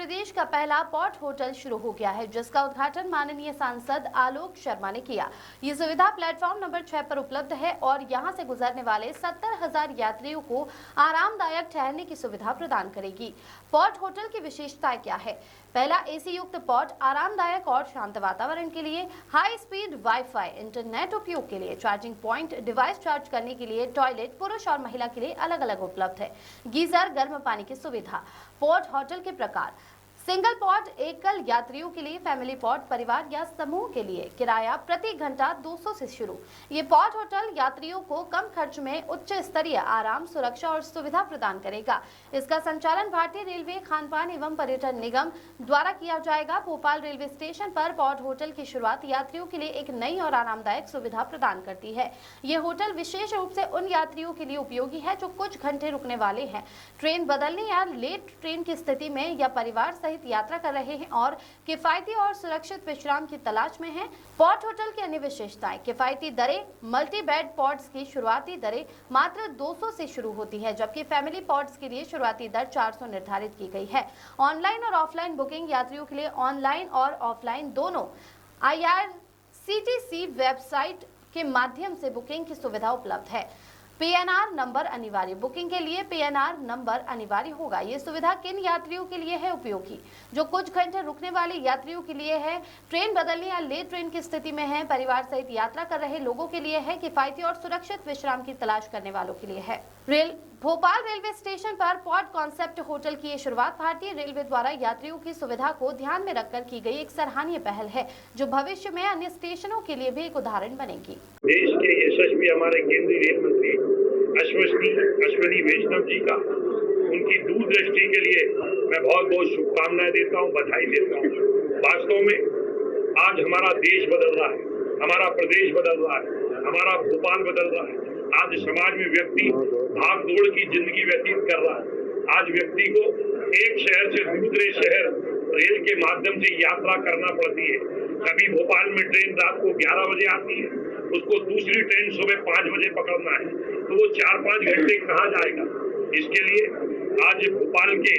प्रदेश का पहला pot hotel शुरू हो गया है, जिसका उद्घाटन माननीय सांसद आलोक शर्मा ने किया। ये सुविधा प्लेटफॉर्म नंबर 6 पर उपलब्ध है और यहां से गुजरने वाले 70,000 यात्रियों को आरामदायक ठहरने की सुविधा प्रदान करेगी। पॉट होटल की विशेषताएं क्या है? पहला एसी युक्त पॉट आरामदायक और शांत वातावरण के लिए, हाई स्पीड वाईफाई इंटरनेट उपयोग के लिए, चार्जिंग पॉइंट, डिवाइस चार्ज करने के लिए, टॉयलेट पुरुष और महिला के लिए अलग अलग उपलब्ध है, गीजर, गर्म पानी की सुविधा। पॉट होटल के प्रकार: सिंगल पॉट एकल यात्रियों के लिए, फैमिली पॉट परिवार या समूह के लिए, किराया प्रति घंटा 200 से शुरू। ये पॉट होटल यात्रियों को कम खर्च में उच्च स्तरीय आराम, सुरक्षा और सुविधा प्रदान करेगा। इसका संचालन भारतीय रेलवे खानपान एवं पर्यटन निगम द्वारा किया जाएगा। भोपाल रेलवे स्टेशन पर पॉट होटल की शुरुआत यात्रियों के लिए एक नई और आरामदायक सुविधा प्रदान करती है। ये होटल विशेष रूप से उन यात्रियों के लिए उपयोगी है जो कुछ घंटे रुकने वाले हैं, ट्रेन बदलने या लेट ट्रेन की स्थिति में, या परिवार सहित यात्रा कर रहे हैं और किफायती और सुरक्षित विश्राम की तलाश में हैं। पॉट होटल की अन्य विशेषताएं: किफायती दरें: मल्टी बेड पॉट्स की शुरुआती दरें मात्र 200 से शुरू होती है, जबकि फैमिली पॉट्स के लिए शुरुआती दर 400 निर्धारित की गई है। ऑनलाइन और ऑफलाइन बुकिंग: यात्रियों के लिए ऑनलाइन और ऑफलाइन दोनों IRCTC वेबसाइट के माध्यम से बुकिंग की सुविधा उपलब्ध है। PNR नंबर अनिवार्य: बुकिंग के लिए PNR नंबर अनिवार्य होगा। ये सुविधा किन यात्रियों के लिए है उपयोगी? जो कुछ घंटे रुकने वाले यात्रियों के लिए है, ट्रेन बदलने या लेट ट्रेन की स्थिति में है, परिवार सहित यात्रा कर रहे लोगों के लिए है, किफायती और सुरक्षित विश्राम की तलाश करने वालों के लिए है। भोपाल रेलवे स्टेशन पर पॉट कॉन्सेप्ट होटल की ये शुरुआत भारतीय रेलवे द्वारा यात्रियों की सुविधा को ध्यान में रखकर की गई एक सराहनीय पहल है, जो भविष्य में अन्य स्टेशनों के लिए भी एक उदाहरण बनेगी। देश के यशस्वी हमारे केंद्रीय रेल मंत्री अश्विनी वैष्णव जी का, उनकी दूरदृष्टि के लिए मैं बहुत बहुत शुभकामनाएं देता हूं, बधाई देता हूं। वास्तव में आज हमारा देश बदल रहा है, हमारा प्रदेश बदल रहा है, हमारा भोपाल बदल रहा है। आज समाज में व्यक्ति भाग दौड़ की जिंदगी व्यतीत कर रहा है। आज व्यक्ति को एक शहर से दूसरे शहर रेल के माध्यम से यात्रा करना पड़ती है। कभी भोपाल में ट्रेन रात को 11 बजे आती है, उसको दूसरी ट्रेन सुबह 5 बजे पकड़ना है, तो वो 4-5 घंटे कहाँ जाएगा? इसके लिए आज भोपाल के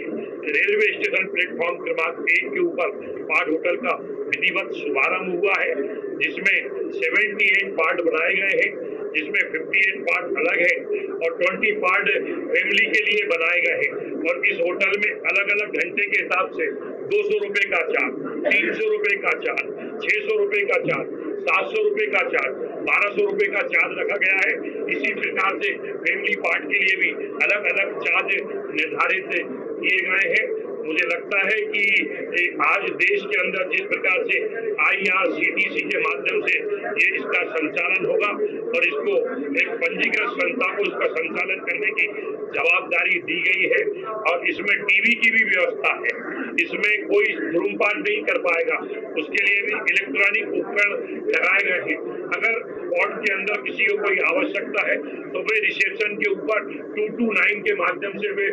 रेलवे स्टेशन प्लेटफॉर्म क्रमांक 1 के ऊपर पॉट होटल का विधिवत शुभारंभ हुआ है, जिसमें 78 पार्ट बनाए गए हैं, जिसमें 58 पार्ट अलग है और 20 पार्ट फैमिली के लिए बनाए गए हैं। और इस होटल में अलग अलग घंटे के हिसाब से 200 रुपए का चार्ज, 300 रुपए का चार्ज, 600 रुपए का चार्ज, 700 रुपए का चार्ज, 1200 रुपए का चार्ज रखा गया है। इसी प्रकार से फैमिली पार्ट के लिए भी अलग अलग चार्ज निर्धारित किए गए हैं। मुझे लगता है कि आज देश के अंदर जिस प्रकार से IRCTC के माध्यम से ये इसका संचालन होगा और इसको एक पंजीकृत संस्था को इसका संचालन करने की जवाबदारी दी गई है, और इसमें टीवी की भी व्यवस्था है। इसमें कोई धूम्रपान नहीं कर पाएगा, उसके लिए भी इलेक्ट्रॉनिक उपकरण लगाए गए हैं। अगर पॉट के अंदर किसी को कोई आवश्यकता है तो वे रिसेप्शन के ऊपर 229 के माध्यम से वे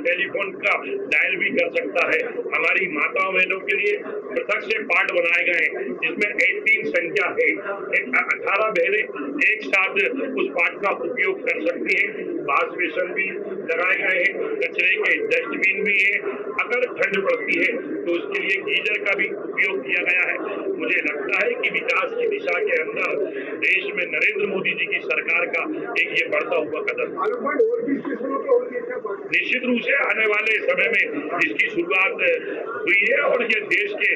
टेलीफोन का डायल भी कर सकता है। हमारी माताओं बहनों के लिए पृथक से पार्ट बनाए गए हैं, जिसमें 18 संख्या है। 18 बहनें एक साथ उस पार्ट का उपयोग कर सकती हैं। वॉश बेसिन भी लगाए गए हैं, कचरे के डस्टबिन भी है। अगर ठंड पड़ती है तो उसके लिए गीजर का भी उपयोग किया गया है। मुझे लगता है कि विकास की दिशा के अंदर देश में नरेंद्र मोदी जी की सरकार का एक ये बढ़ता हुआ कदम। निश्चित रूप से आने वाले समय में इसकी शुरुआत हुई है और ये देश के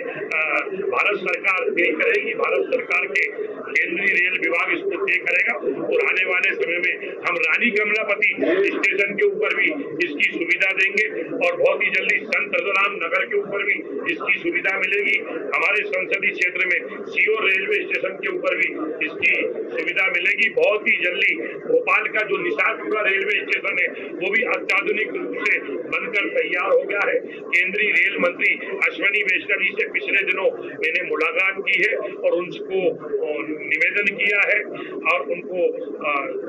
भारत सरकार तय करेगी, भारत सरकार के केंद्रीय रेल विभाग इसको तय करेगा। और आने वाले समय में हम रानी कमलापति स्टेशन के ऊपर भी इसकी सुविधा देंगे और बहुत ही जल्दी संत रघुराम नगर के ऊपर भी इसकी सुविधा मिलेगी। हमारे संसदीय क्षेत्र में सीओ रेलवे स्टेशन के ऊपर भी इसकी सुविधा मिलेगी। बहुत ही जल्दी भोपाल का जो निशातपुरा रेलवे स्टेशन है वो भी अत्याधुनिक रूप से बनकर तैयार हो गया है। केंद्रीय रेल मंत्री अश्विनी वैष्णव जी से पिछले दिनों मैंने मुलाकात की है और उनको निवेदन किया है और उनको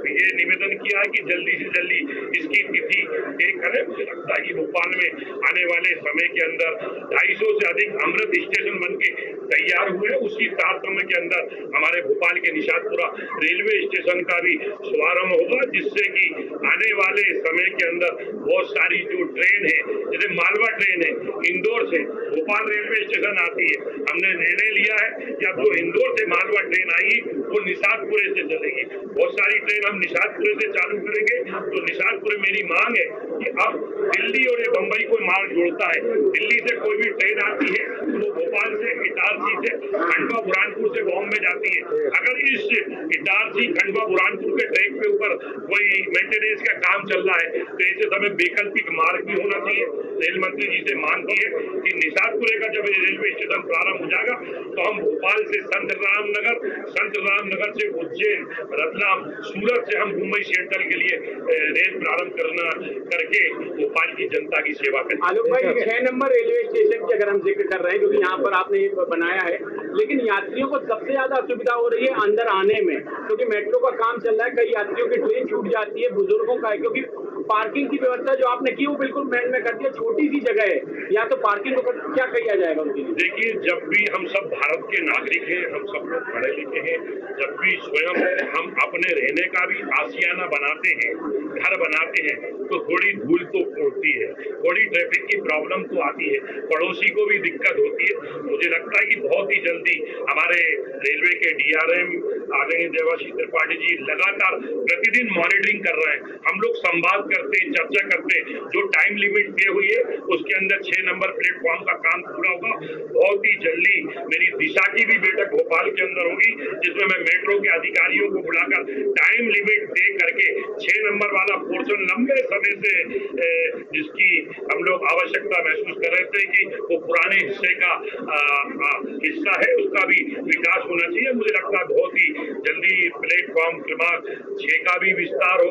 ये निवेदन किया है कि जल्दी से जल्दी इसकी तिथि तय करें। मुझे लगता है कि भोपाल में आने वाले समय के अंदर 250 से अधिक अमृत स्टेशन बन के तैयार हुए। उसी तारतम्य के अंदर हमारे भोपाल के निशातपुरा रेलवे स्टेशन का भी शुभारंभ होगा, जिससे कि आने वाले समय के अंदर बहुत सारी जो ट्रेन है, जैसे मालवा ट्रेन है, इंदौर से भोपाल रेलवे स्टेशन आती है, हमने निर्णय लिया है कि अब जो इंदौर से मालवा ट्रेन आएगी वो निषादपुरे से चलेगी। बहुत सारी ट्रेन हम निषादपुरे से चालू करेंगे। तो निषादपुरे मेरी मांग है कि अब दिल्ली और ये बम्बई को मार्ग जोड़ता है, दिल्ली से कोई भी ट्रेन आती है तो वो भोपाल से, इटारसी से, खंडवा बुरहानपुर से बॉम्बे जाती है। अगर इस इटारसी खंडवा बुरहानपुर के ट्रैक के ऊपर कोई मेंटेनेंस का काम चल रहा है तो ऐसे समय वैकल्पिक मार्ग भी होना चाहिए। रेल मंत्री जी से मांग की है कि निषादपुरे का जब रेलवे स्टेशन प्रारंभ हो जाएगा तो हम भोपाल से संत रामनगर से उज्जैन, रतलाम, सूरत से हम मुंबई सेंट्रल के लिए रेल प्रारंभ करके भोपाल की जनता की सेवा करें। आलोक भाई, 6 नंबर रेलवे स्टेशन की अगर हम जिक्र कर रहे हैं, क्योंकि यहाँ पर आपने ये बनाया है, लेकिन यात्रियों को सबसे ज्यादा असुविधा हो रही है अंदर आने में, क्योंकि मेट्रो का काम चल रहा है, कई यात्रियों की ट्रेन छूट जाती है, बुजुर्गों का है, क्योंकि पार्किंग की व्यवस्था जो आपने की वो बिल्कुल मैंड में कर दिया, छोटी सी जगह है, या तो पार्किंग को क्या किया जाएगा उनके लिए? देखिए, जब भी हम सब भारत के नागरिक हैं, हम सब लोग पढ़े लिखे हैं, जब भी स्वयं हम अपने रहने का भी आशियाना बनाते हैं, घर बनाते हैं, तो थोड़ी धूल तो उड़ती है, थोड़ी ट्रैफिक की प्रॉब्लम तो आती है, पड़ोसी को भी दिक्कत होती है। मुझे लगता है कि बहुत ही जल्दी हमारे रेलवे के DRM आदरणीय देवाशीष त्रिपाठी जी लगातार प्रतिदिन मॉनिटरिंग कर रहे हैं। हम लोग संवाद करते हैं, चर्चा करते हैं, जो टाइम लिमिट तय हुई है उसके अंदर 6 नंबर प्लेटफॉर्म का काम पूरा होगा। बहुत ही जल्दी मेरी दिशा की भी बैठक भोपाल के अंदर होगी, जिसमें मैं मेट्रो के अधिकारियों को बुलाकर टाइम लिमिट तय करके 6 नंबर वाला पोर्शन लंबे समय से जिसकी हम लोग आवश्यकता महसूस कर रहे थे कि वो पुराने हिस्से का हिस्सा है, उसका भी विकास होना चाहिए। मुझे लगता है बहुत ही जल्दी प्लेटफॉर्म क्रमांक 6 का भी विस्तार हो